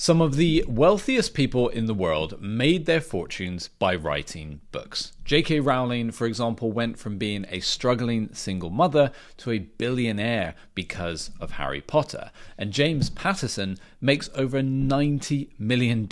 Some of the wealthiest people in the world made their fortunes by writing books. J.K. Rowling, for example, went from being a struggling single mother to a billionaire because of Harry Potter. And James Patterson makes over $90 million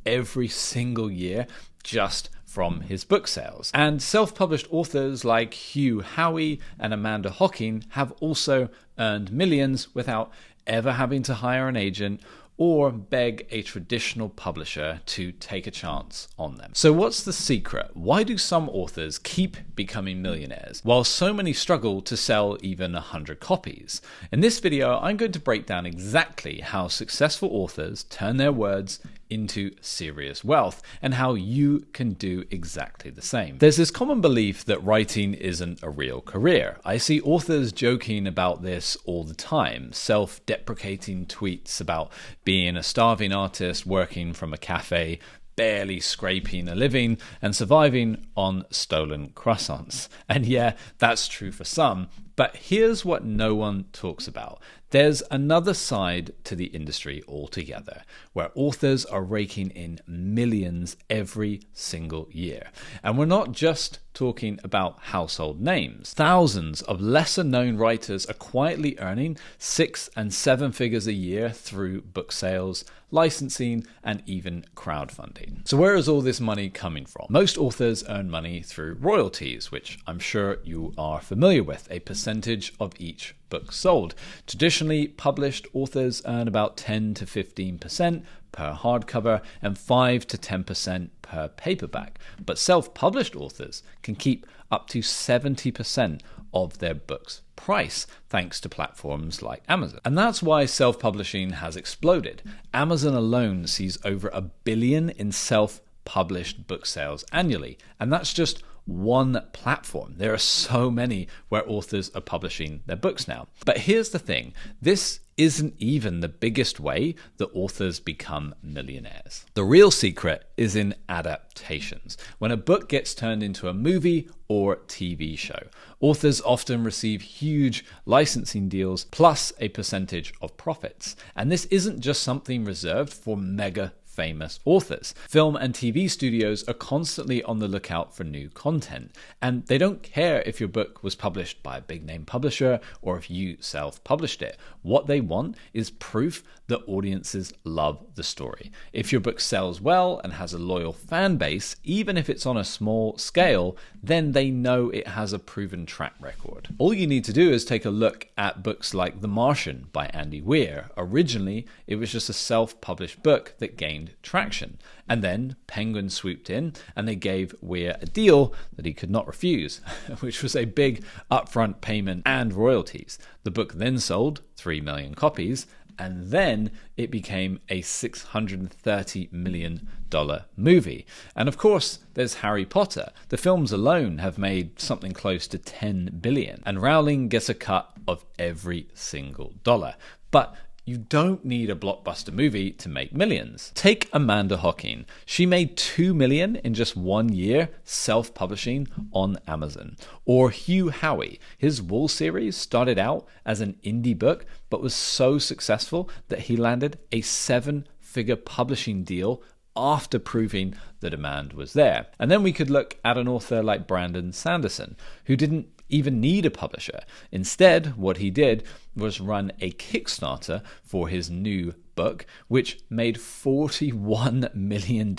every single year just from his book sales. And self-published authors like Hugh Howey and Amanda Hocking have also earned millions without ever having to hire an agent or beg a traditional publisher to take a chance on them. So what's the secret? Why do some authors keep becoming millionaires while so many struggle to sell even 100 copies? In this video, I'm going to break down exactly how successful authors turn their words into serious wealth and how you can do exactly the same. There's this common belief that writing isn't a real career. I see authors joking about this all the time, self-deprecating tweets about being a starving artist working from a cafe, barely scraping a living and surviving on stolen croissants. And yeah, that's true for some, but here's what no one talks about. There's another side to the industry altogether, where authors are raking in millions every single year. And we're not just talking about household names. Thousands of lesser-known writers are quietly earning 6 and 7 figures a year through book sales, licensing, and even crowdfunding. So where is all this money coming from? Most authors earn money through royalties, which I'm sure you are familiar with, a percentage of each book sold. Traditionally, published authors earn about 10 to 15% per hardcover and 5 to 10% per paperback. But self-published authors can keep up to 70% of their book's price thanks to platforms like Amazon. And that's why self-publishing has exploded. Amazon alone sees over $1 billion in self-published book sales annually, and that's just one platform. There are so many where authors are publishing their books now. But here's the thing, this isn't even the biggest way that authors become millionaires. The real secret is in adaptations. When a book gets turned into a movie or TV show, authors often receive huge licensing deals plus a percentage of profits. And this isn't just something reserved for mega famous authors. Film and TV studios are constantly on the lookout for new content, and they don't care if your book was published by a big name publisher or if you self-published it. What they want is proof that audiences love the story. If your book sells well and has a loyal fan base, even if it's on a small scale, then they know it has a proven track record. All you need to do is take a look at books like The Martian by Andy Weir. Originally, it was just a self-published book that gained traction. And then Penguin swooped in and they gave Weir a deal that he could not refuse, which was a big upfront payment and royalties. The book then sold 3 million copies, and then it became a $630 million movie. And of course, there's Harry Potter. The films alone have made something close to $10 billion, and Rowling gets a cut of every single dollar. But you don't need a blockbuster movie to make millions. Take Amanda Hocking. She made $2 million in just 1 year self-publishing on Amazon. Or Hugh Howey. His Wool series started out as an indie book, but was so successful that he landed a 7-figure publishing deal after proving the demand was there. And then we could look at an author like Brandon Sanderson, who didn't even need a publisher. Instead, what he did was run a Kickstarter for his new book, which made $41 million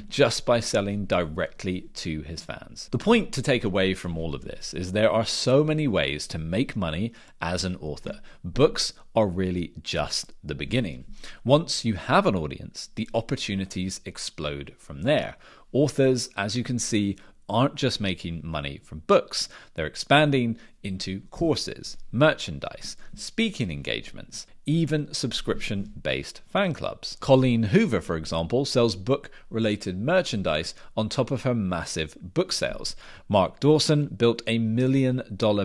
just by selling directly to his fans. The point to take away from all of this is there are so many ways to make money as an author. Books are really just the beginning. Once you have an audience, the opportunities explode from there. Authors, as you can see, aren't just making money from books. They're expanding into courses, merchandise, speaking engagements, even subscription-based fan clubs. Colleen Hoover, for example, sells book-related merchandise on top of her massive book sales. Mark Dawson built a $1 million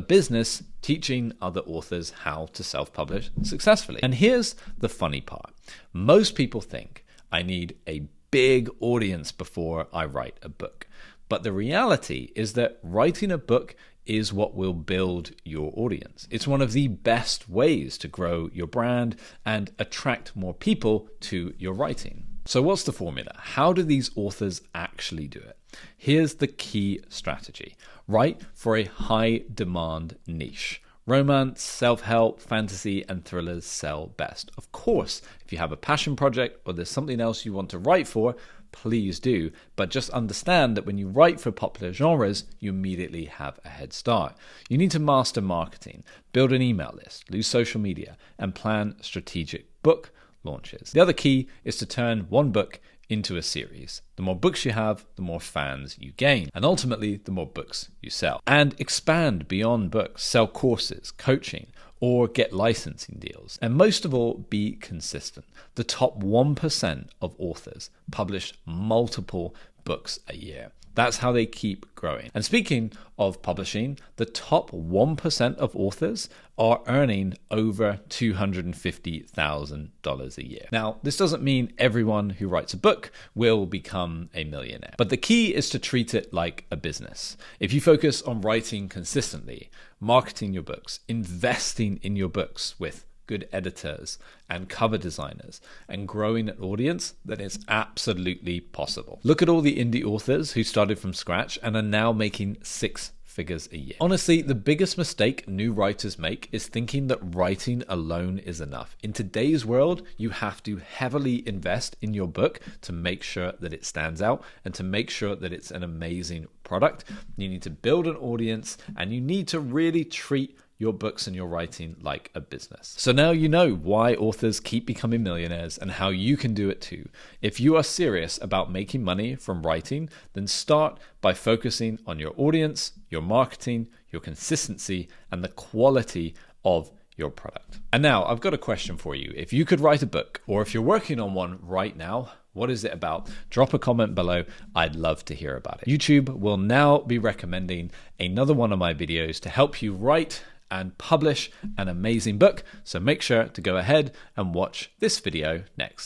business teaching other authors how to self-publish successfully. And here's the funny part. Most people think I need a big audience before I write a book. But the reality is that writing a book is what will build your audience. It's one of the best ways to grow your brand and attract more people to your writing. So what's the formula? How do these authors actually do it? Here's the key strategy. Write for a high demand niche. Romance, self-help, fantasy, and thrillers sell best. Of course, if you have a passion project or there's something else you want to write for, please do. But just understand that when you write for popular genres, you immediately have a head start. You need to master marketing, build an email list, use social media, and plan strategic book launches. The other key is to turn one book into a series. The more books you have, the more fans you gain, and ultimately the more books you sell. And expand beyond books, sell courses, coaching, or get licensing deals. And most of all, be consistent. The top 1% of authors publish multiple books a year. That's how they keep growing. And speaking of publishing, the top 1% of authors are earning over $250,000 a year. Now, this doesn't mean everyone who writes a book will become a millionaire, but the key is to treat it like a business. If you focus on writing consistently, marketing your books, investing in your books with good editors and cover designers, and growing an audience, then it's absolutely possible. Look at all the indie authors who started from scratch and are now making 6 figures a year. Honestly, the biggest mistake new writers make is thinking that writing alone is enough. In today's world, you have to heavily invest in your book to make sure that it stands out and to make sure that it's an amazing product. You need to build an audience, and you need to really treat your books and your writing like a business. So now you know why authors keep becoming millionaires and how you can do it too. If you are serious about making money from writing, then start by focusing on your audience, your marketing, your consistency, and the quality of your product. And now I've got a question for you. If you could write a book, or if you're working on one right now, what is it about? Drop a comment below. I'd love to hear about it. YouTube will now be recommending another one of my videos to help you write and publish an amazing book. So make sure to go ahead and watch this video next.